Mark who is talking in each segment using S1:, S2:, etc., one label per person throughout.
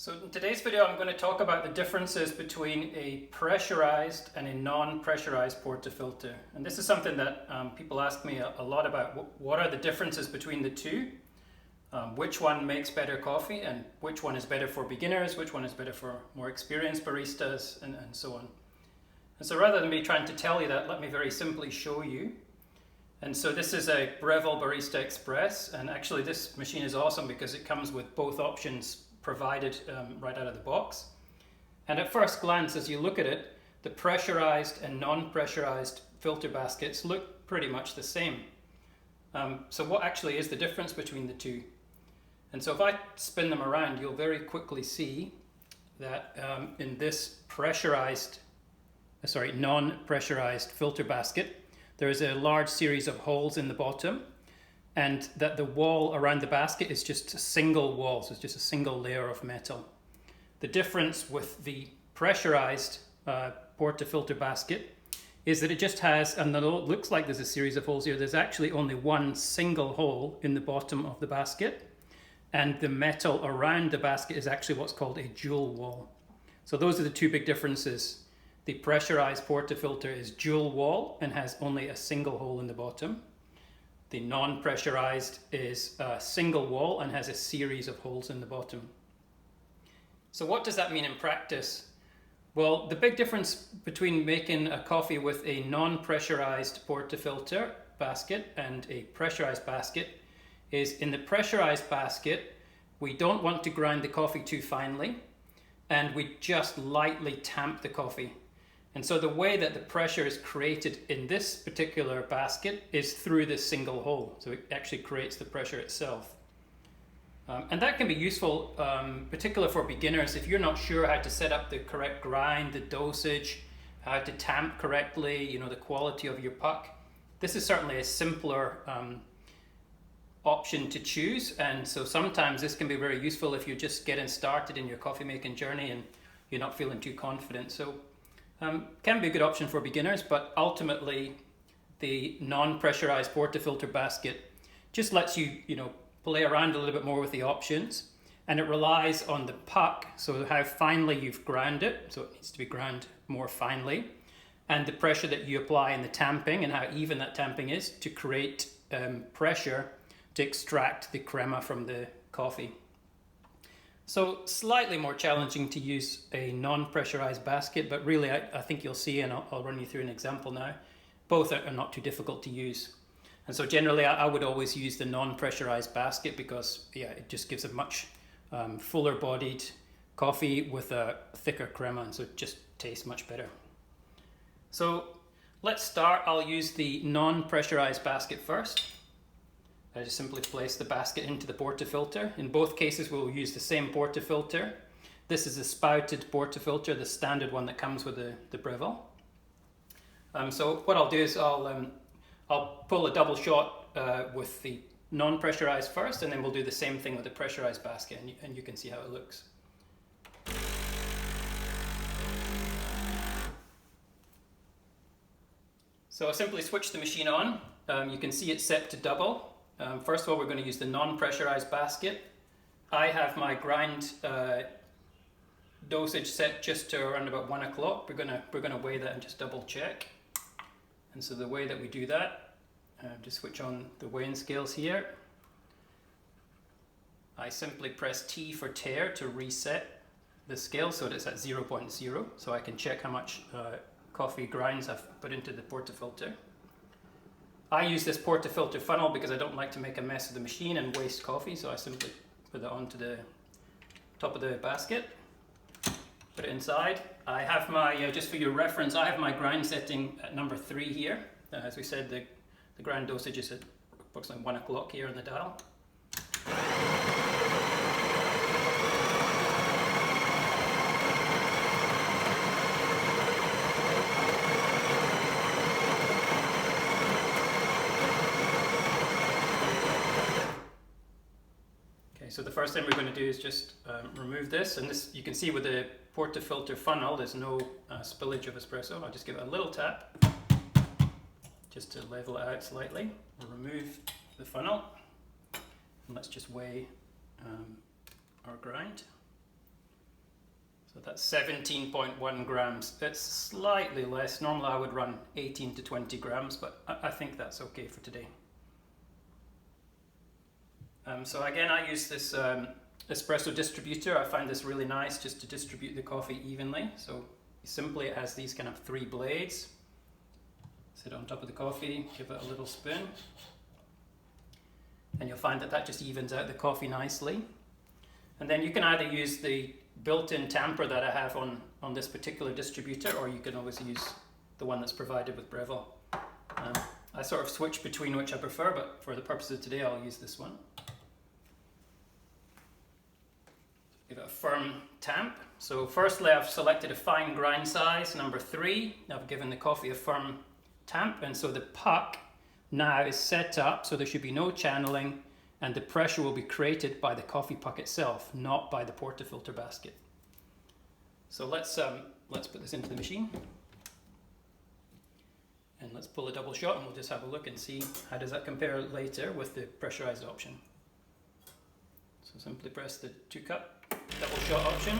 S1: So in today's video I'm going to talk about the differences between a pressurized and a non-pressurized portafilter. And this is something that people ask me a lot about. What are the differences between the two? Which one makes better coffee and which one is better for beginners, which one is better for more experienced baristas, and so on. And so rather than me trying to tell you that, let me very simply show you. And so this is a Breville Barista Express, and actually this machine is awesome because it comes with both options provided right out of the box. And at first glance, as you look at it, the pressurized and non-pressurized filter baskets look pretty much the same. So what actually is the difference between the two? And so if I spin them around, you'll very quickly see that in this non-pressurized filter basket, there is a large series of holes in the bottom, and that the wall around the basket is just a single wall, so it's just a single layer of metal. The difference with the pressurized portafilter basket is that it just has, and although it looks like there's a series of holes here, there's actually only one single hole in the bottom of the basket, and the metal around the basket is actually what's called a dual wall. So those are the two big differences. The pressurized portafilter is dual wall and has only a single hole in the bottom. The non-pressurized is a single wall and has a series of holes in the bottom. So what does that mean in practice? Well, the big difference between making a coffee with a non-pressurized portafilter basket and a pressurized basket is in the pressurized basket, we don't want to grind the coffee too finely, and we just lightly tamp the coffee. And so the way that the pressure is created in this particular basket is through this single hole. So it actually creates the pressure itself. And that can be useful, particularly for beginners, if you're not sure how to set up the correct grind, the dosage, how to tamp correctly, the quality of your puck. This is certainly a simpler option to choose. And so sometimes this can be very useful if you're just getting started in your coffee making journey and you're not feeling too confident. So can be a good option for beginners, but ultimately the non-pressurized portafilter basket just lets you, play around a little bit more with the options, and it relies on the puck, so how finely you've ground it, so it needs to be ground more finely, and the pressure that you apply in the tamping and how even that tamping is to create pressure to extract the crema from the coffee. So slightly more challenging to use a non-pressurized basket, but really I think you'll see, and I'll run you through an example now, both are not too difficult to use. And so generally I would always use the non-pressurized basket because it just gives a much fuller bodied coffee with a thicker crema, and so it just tastes much better. So let's start. I'll use the non-pressurized basket first. I just simply place the basket into the portafilter. In both cases we'll use the same portafilter. This is a spouted portafilter, the standard one that comes with the Breville. So what I'll do is I'll pull a double shot with the non-pressurized first, and then we'll do the same thing with the pressurized basket, and you can see how it looks. So I simply switch the machine on. You can see it's set to double. First of all, we're going to use the non-pressurized basket. I have my grind dosage set just to around about 1 o'clock. We're gonna weigh that and just double check. And so the way that we do that, just switch on the weighing scales here. I simply press T for tare to reset the scale so that it's at 0.0, so I can check how much coffee grinds I've put into the portafilter. I use this portafilter funnel because I don't like to make a mess of the machine and waste coffee, so I simply put it onto the top of the basket, put it inside. I have my, just for your reference, I have my grind setting at number 3 here. As we said, the grind dosage is at approximately 1 o'clock here on the dial. So the first thing we're going to do is just remove this, and this you can see with the portafilter funnel there's no spillage of espresso. I'll just give it a little tap just to level it out slightly. We'll remove the funnel, and let's just weigh our grind. So that's 17.1 grams. It's slightly less. Normally I would run 18 to 20 grams, but I think that's okay for today. So again, I use this espresso distributor. I find this really nice just to distribute the coffee evenly. So simply it has these kind of 3 blades. Sit on top of the coffee, give it a little spoon, and you'll find that that just evens out the coffee nicely. And then you can either use the built-in tamper that I have on this particular distributor, or you can always use the one that's provided with Breville. I sort of switch between which I prefer, but for the purposes of today I'll use this one. Give it a firm tamp. So firstly I've selected a fine grind size, number 3. I've given the coffee a firm tamp, and so the puck now is set up so there should be no channeling, and the pressure will be created by the coffee puck itself, not by the portafilter basket. So let's put this into the machine, and let's pull a double shot, and we'll just have a look and see how does that compare later with the pressurized option. So simply press the 2-cup double shot option.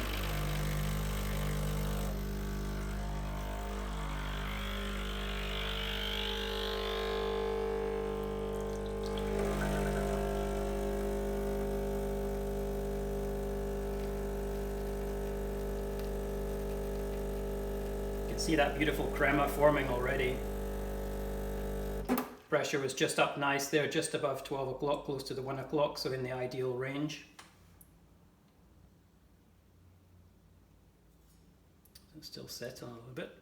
S1: See that beautiful crema forming already. Pressure was just up nice there, just above 12 o'clock, close to the 1 o'clock, so in the ideal range. It's still set on a little bit,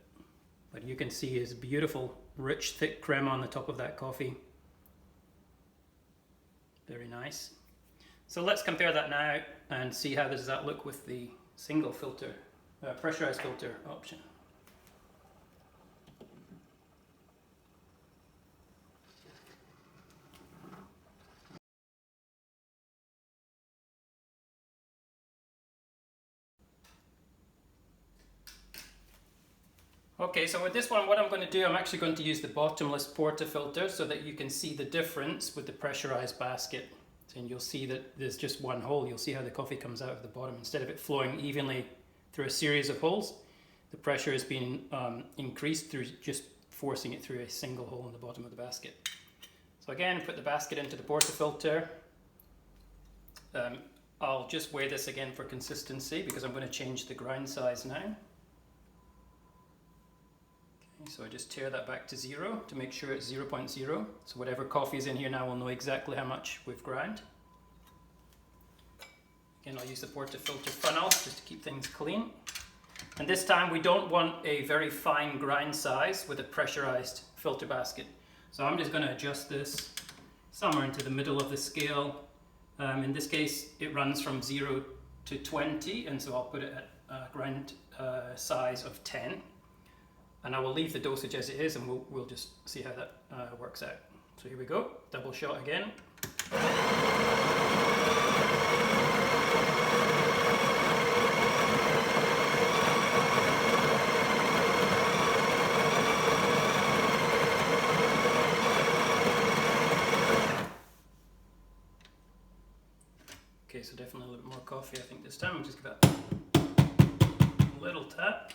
S1: but you can see his beautiful, rich, thick crema on the top of that coffee. Very nice. So let's compare that now and see how does that look with the single filter, pressurized filter option. Okay, so with this one, what I'm going to do, I'm actually going to use the bottomless portafilter so that you can see the difference with the pressurized basket. And you'll see that there's just one hole. You'll see how the coffee comes out of the bottom. Instead of it flowing evenly through a series of holes, the pressure has been increased through just forcing it through a single hole in the bottom of the basket. So again, put the basket into the portafilter. I'll just weigh this again for consistency because I'm going to change the grind size now. So I just tear that back to 0 to make sure it's 0.0. So whatever coffee is in here now will know exactly how much we've ground. Again, I'll use the portafilter funnel just to keep things clean. And this time we don't want a very fine grind size with a pressurized filter basket. So I'm just going to adjust this somewhere into the middle of the scale. In this case it runs from 0 to 20, and so I'll put it at a grind size of 10. And I will leave the dosage as it is, and we'll just see how that works out. So here we go, double shot again. Okay, so definitely a little bit more coffee I think this time. I'll just give it a little tap.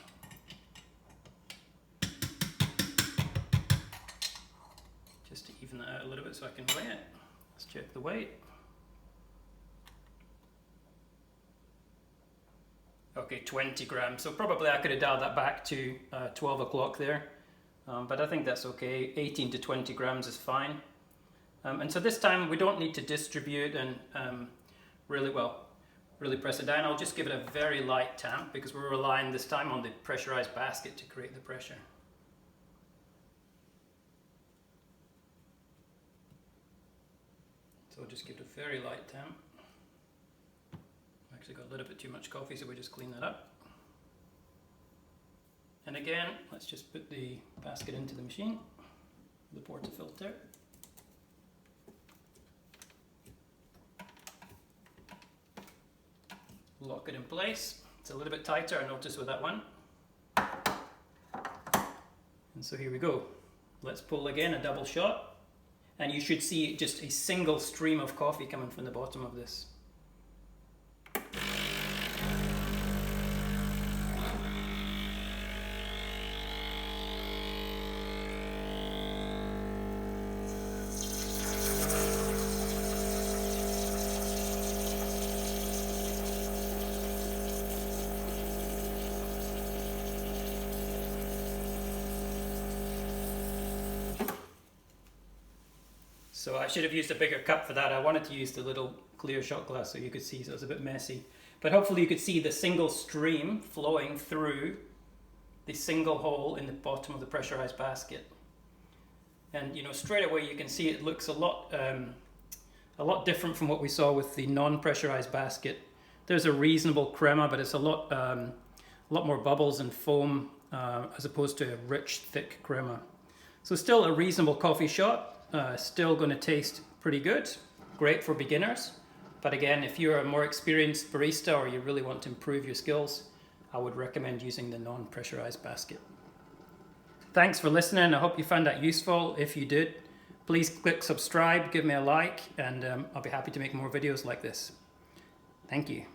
S1: Just to even that out a little bit so I can weigh it. Let's check the weight. Okay, 20 grams. So probably I could have dialed that back to 12 o'clock there. But I think that's okay. 18 to 20 grams is fine. And so this time we don't need to distribute and really press it down. I'll just give it a very light tamp because we're relying this time on the pressurized basket to create the pressure. So I'll just give it a very light tamp. I've actually got a little bit too much coffee, so we just clean that up. And again, let's just put the basket into the machine, the portafilter. Lock it in place. It's a little bit tighter, I noticed with that one. And so here we go. Let's pull again, a double shot. And you should see just a single stream of coffee coming from the bottom of this. So I should have used a bigger cup for that. I wanted to use the little clear shot glass so you could see, so it was a bit messy. But hopefully you could see the single stream flowing through the single hole in the bottom of the pressurized basket. And you know, straight away you can see it looks a lot different from what we saw with the non-pressurized basket. There's a reasonable crema, but it's a lot more bubbles and foam as opposed to a rich, thick crema. So still a reasonable coffee shot. Still going to taste pretty good. Great for beginners. But again, if you're a more experienced barista or you really want to improve your skills, I would recommend using the non-pressurized basket. Thanks for listening. I hope you found that useful. If you did, please click subscribe, give me a like, and I'll be happy to make more videos like this. Thank you.